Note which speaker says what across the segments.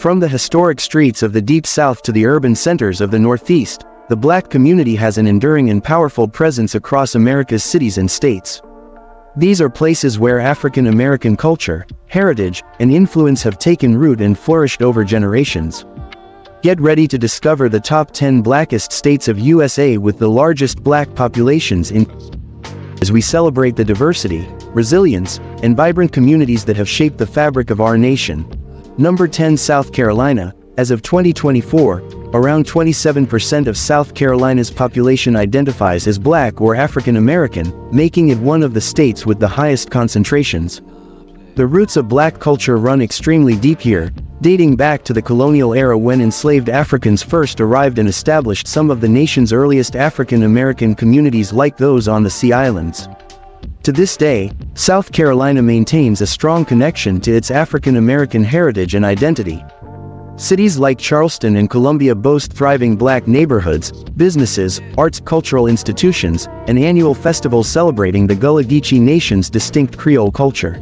Speaker 1: From the historic streets of the Deep South to the urban centers of the Northeast, the Black community has an enduring and powerful presence across America's cities and states. These are places where African American culture, heritage, and influence have taken root and flourished over generations. Get ready to discover the top 10 blackest states of USA with the largest Black populations in as we celebrate the diversity, resilience, and vibrant communities that have shaped the fabric of our nation. Number 10, South Carolina. As of 2024, around 27% of South Carolina's population identifies as Black or African American, making it one of the states with the highest concentrations. The roots of Black culture run extremely deep here, dating back to the colonial era when enslaved Africans first arrived and established some of the nation's earliest African American communities like those on the Sea Islands. To this day, South Carolina maintains a strong connection to its African American heritage and identity. Cities like Charleston and Columbia boast thriving Black neighborhoods, businesses, arts, cultural institutions, and annual festivals celebrating the Gullah Geechee Nation's distinct Creole culture.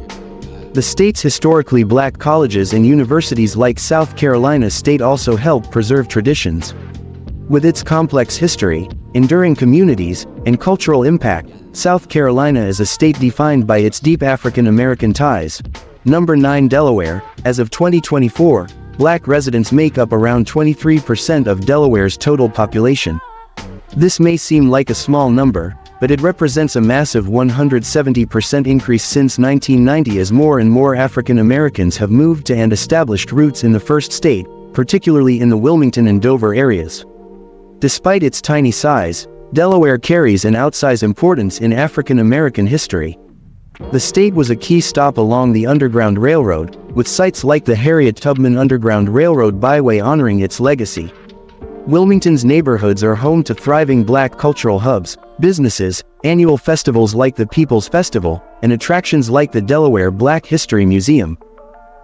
Speaker 1: The state's historically Black colleges and universities like South Carolina State also help preserve traditions. With its complex history, enduring communities, and cultural impact, South Carolina is a state defined by its deep African American ties. Number 9, Delaware. As of 2024, Black residents make up around 23% of Delaware's total population. This may seem like a small number, but it represents a massive 170% increase since 1990 as more and more African Americans have moved to and established roots in the first state, particularly in the Wilmington and Dover areas. Despite its tiny size, Delaware carries an outsized importance in African American history. The state was a key stop along the Underground Railroad, with sites like the Harriet Tubman Underground Railroad Byway honoring its legacy. Wilmington's neighborhoods are home to thriving Black cultural hubs, businesses, annual festivals like the People's Festival, and attractions like the Delaware Black History Museum.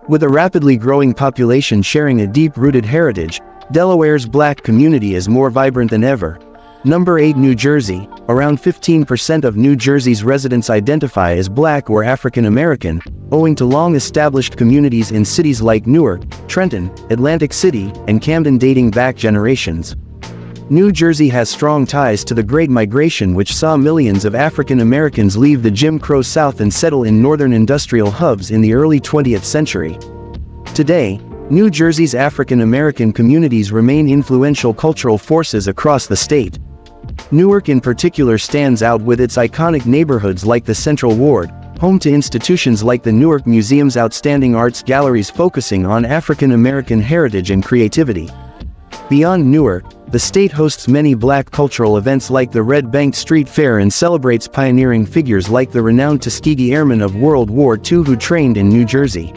Speaker 1: With a rapidly growing population sharing a deep-rooted heritage, Delaware's Black community is more vibrant than ever. Number 8, New Jersey. Around 15% of New Jersey's residents identify as Black or African American, owing to long-established communities in cities like Newark, Trenton, Atlantic City, and Camden dating back generations. New Jersey has strong ties to the Great Migration, which saw millions of African Americans leave the Jim Crow South and settle in northern industrial hubs in the early 20th century. Today, New Jersey's African American communities remain influential cultural forces across the state. Newark in particular stands out with its iconic neighborhoods like the Central Ward, home to institutions like the Newark Museum's outstanding arts galleries focusing on African American heritage and creativity. Beyond Newark, the state hosts many Black cultural events like the Red Bank Street Fair and celebrates pioneering figures like the renowned Tuskegee Airmen of World War II who trained in New Jersey.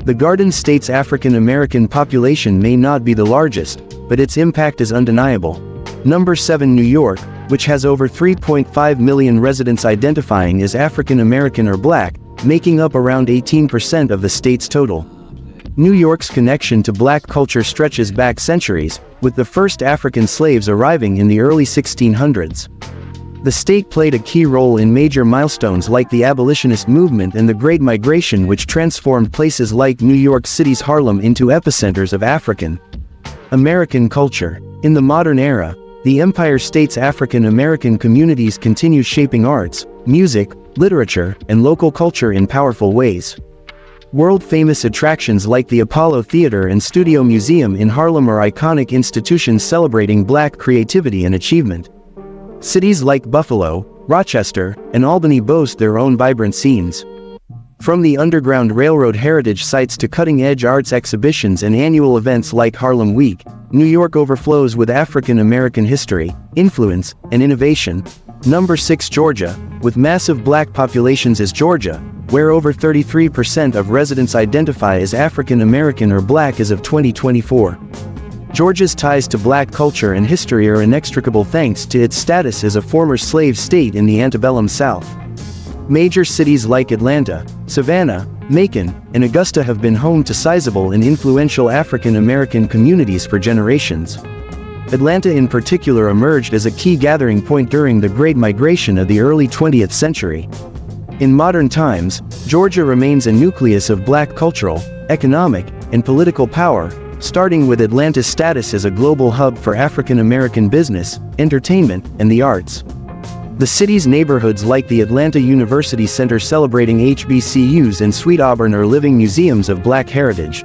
Speaker 1: The Garden State's African American population may not be the largest, but its impact is undeniable. Number 7, New York, which has over 3.5 million residents identifying as African American or Black, making up around 18% of the state's total. New York's connection to Black culture stretches back centuries, with the first African slaves arriving in the early 1600s. The state played a key role in major milestones like the abolitionist movement and the Great Migration, which transformed places like New York City's Harlem into epicenters of African American culture. In the modern era, the Empire State's African American communities continue shaping arts, music, literature, and local culture in powerful ways. World-famous attractions like the Apollo Theater and Studio Museum in Harlem are iconic institutions celebrating Black creativity and achievement. Cities like Buffalo, Rochester, and Albany boast their own vibrant scenes. From the Underground Railroad heritage sites to cutting-edge arts exhibitions and annual events like Harlem Week, New York overflows with African American history, influence, and innovation. Number 6, Georgia. With massive Black populations as Georgia, where over 33% of residents identify as African American or Black as of 2024. Georgia's ties to Black culture and history are inextricable thanks to its status as a former slave state in the antebellum South. Major cities like Atlanta, Savannah, Macon, and Augusta have been home to sizable and influential African American communities for generations. Atlanta in particular emerged as a key gathering point during the Great Migration of the early 20th century. In modern times, Georgia remains a nucleus of Black cultural, economic, and political power, starting with Atlanta's status as a global hub for African American business, entertainment, and the arts. The city's neighborhoods like the Atlanta University Center celebrating HBCUs and Sweet Auburn are living museums of Black heritage.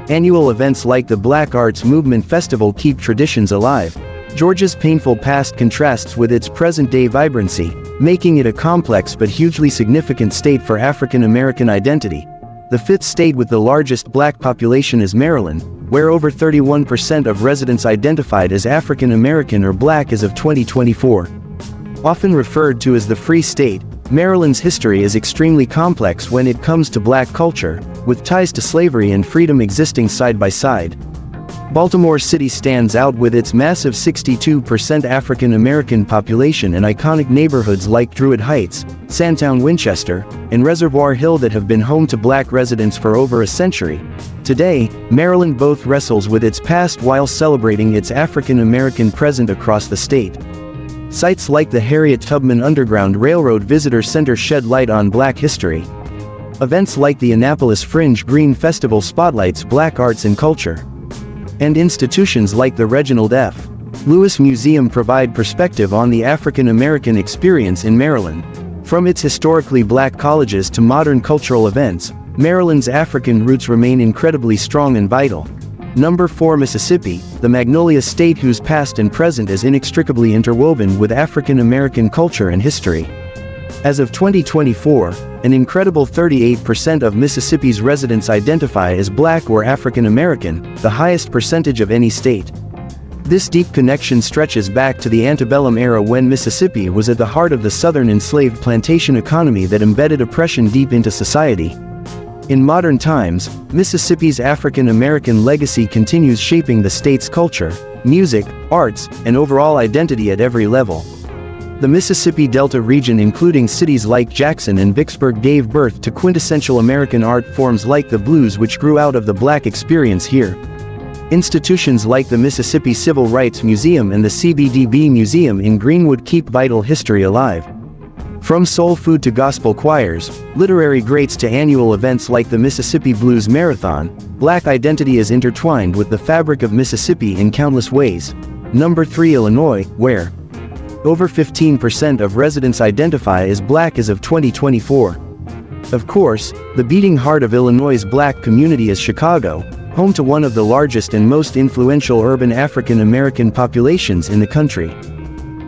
Speaker 1: Annual events like the Black Arts Movement Festival keep traditions alive. Georgia's painful past contrasts with its present-day vibrancy, making it a complex but hugely significant state for African American identity. The fifth state with the largest Black population is Maryland, where over 31% of residents identified as African American or Black as of 2024. Often referred to as the Free State, Maryland's history is extremely complex when it comes to Black culture, with ties to slavery and freedom existing side by side. Baltimore City stands out with its massive 62% African American population and iconic neighborhoods like Druid Heights, Sandtown Winchester, and Reservoir Hill that have been home to Black residents for over a century. Today, Maryland both wrestles with its past while celebrating its African American present across the state. Sites like the Harriet Tubman Underground Railroad Visitor Center shed light on Black history. Events like the Annapolis Fringe Green Festival spotlights Black arts and culture. And institutions like the Reginald F. Lewis Museum provide perspective on the African American experience in Maryland. From its historically Black colleges to modern cultural events, Maryland's African roots remain incredibly strong and vital. Number 4 Mississippi, the Magnolia State whose past and present is inextricably interwoven with African American culture and history. As of 2024, an incredible 38% of Mississippi's residents identify as Black or African American, the highest percentage of any state. This deep connection stretches back to the antebellum era when Mississippi was at the heart of the Southern enslaved plantation economy that embedded oppression deep into society. In modern times, Mississippi's African American legacy continues shaping the state's culture, music, arts, and overall identity at every level. The Mississippi Delta region, including cities like Jackson and Vicksburg, gave birth to quintessential American art forms like the blues, which grew out of the Black experience here. Institutions like the Mississippi Civil Rights Museum and the CBDB Museum in Greenwood keep vital history alive. From soul food to gospel choirs, literary greats to annual events like the Mississippi Blues Marathon, Black identity is intertwined with the fabric of Mississippi in countless ways. Number 3 Illinois, where over 15% of residents identify as Black as of 2024. Of course, the beating heart of Illinois' Black community is Chicago, home to one of the largest and most influential urban African American populations in the country.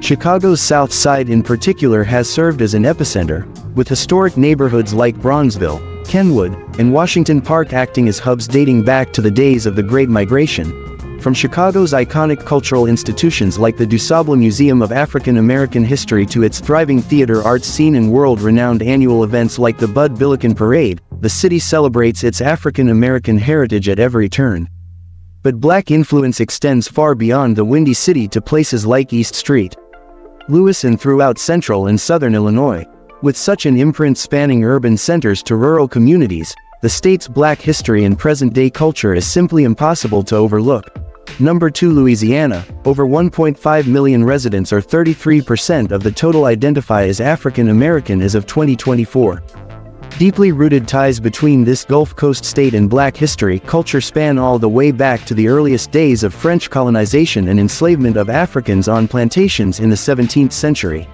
Speaker 1: Chicago's South Side in particular has served as an epicenter, with historic neighborhoods like Bronzeville, Kenwood, and Washington Park acting as hubs dating back to the days of the Great Migration. From Chicago's iconic cultural institutions like the DuSable Museum of African American History to its thriving theater arts scene and world-renowned annual events like the Bud Billiken Parade, the city celebrates its African American heritage at every turn. But Black influence extends far beyond the Windy City to places like East Street, Lewis, and throughout central and southern Illinois. With such an imprint spanning urban centers to rural communities, the state's Black history and present-day culture is simply impossible to overlook. Number 2 Louisiana, over 1.5 million residents or 33% of the total identify as African American as of 2024. Deeply rooted ties between this Gulf Coast state and Black history culture span all the way back to the earliest days of French colonization and enslavement of Africans on plantations in the 17th century.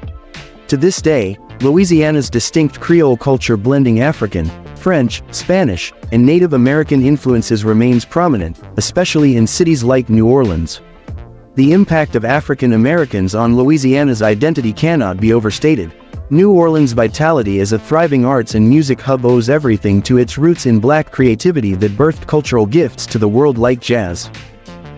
Speaker 1: To this day, Louisiana's distinct Creole culture blending African, French, Spanish, and Native American influences remains prominent, especially in cities like New Orleans. The impact of African Americans on Louisiana's identity cannot be overstated. New Orleans' vitality as a thriving arts and music hub owes everything to its roots in Black creativity that birthed cultural gifts to the world like jazz.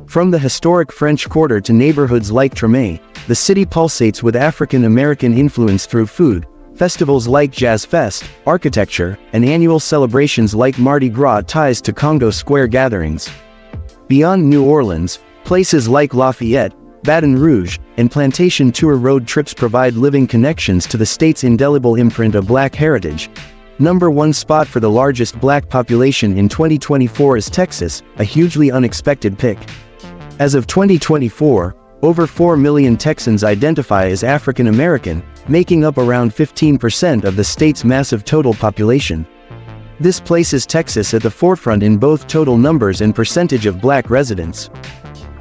Speaker 1: From the historic French Quarter to neighborhoods like Treme, the city pulsates with African American influence through food, festivals like Jazz Fest, architecture, and annual celebrations like Mardi Gras ties to Congo Square gatherings. Beyond New Orleans, places like Lafayette, Baton Rouge, and Plantation Tour road trips provide living connections to the state's indelible imprint of Black heritage. Number 1 spot for the largest Black population in 2024 is Texas, a hugely unexpected pick. As of 2024, over 4 million Texans identify as African American, making up around 15% of the state's massive total population. This places Texas at the forefront in both total numbers and percentage of black residents.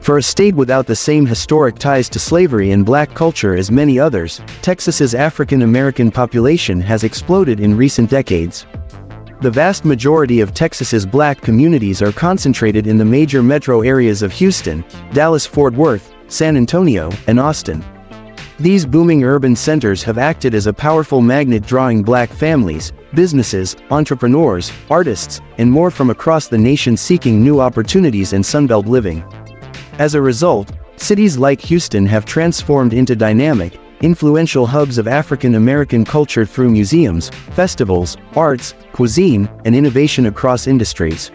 Speaker 1: For a state without the same historic ties to slavery and black culture as many others, Texas's African American population has exploded in recent decades. The vast majority of Texas's black communities are concentrated in the major metro areas of Houston, Dallas-Fort Worth, San Antonio, and Austin. These booming urban centers have acted as a powerful magnet drawing black families, businesses, entrepreneurs, artists, and more from across the nation seeking new opportunities and Sunbelt living. As a result, cities like Houston have transformed into dynamic, influential hubs of African American culture through museums, festivals, arts, cuisine, and innovation across industries.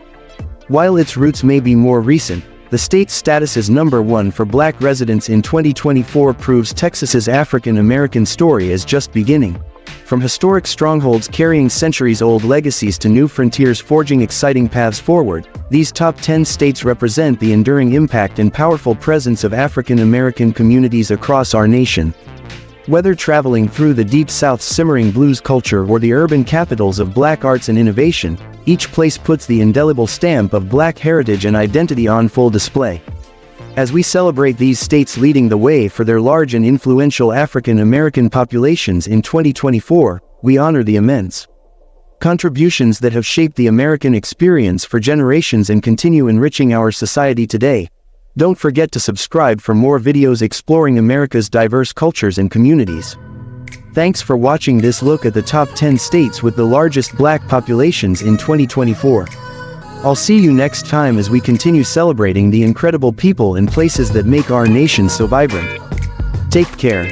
Speaker 1: While its roots may be more recent, the state's status as #1 for black residents in 2024 proves Texas's African American story is just beginning. From historic strongholds carrying centuries-old legacies to new frontiers forging exciting paths forward, these top 10 states represent the enduring impact and powerful presence of African American communities across our nation. Whether traveling through the Deep South's simmering blues culture or the urban capitals of black arts and innovation, each place puts the indelible stamp of black heritage and identity on full display. As we celebrate these states leading the way for their large and influential African American populations in 2024, we honor the immense contributions that have shaped the American experience for generations and continue enriching our society today. Don't forget to subscribe for more videos exploring America's diverse cultures and communities. Thanks for watching this look at the top 10 states with the largest black populations in 2024. I'll see you next time as we continue celebrating the incredible people and places that make our nation so vibrant. Take care.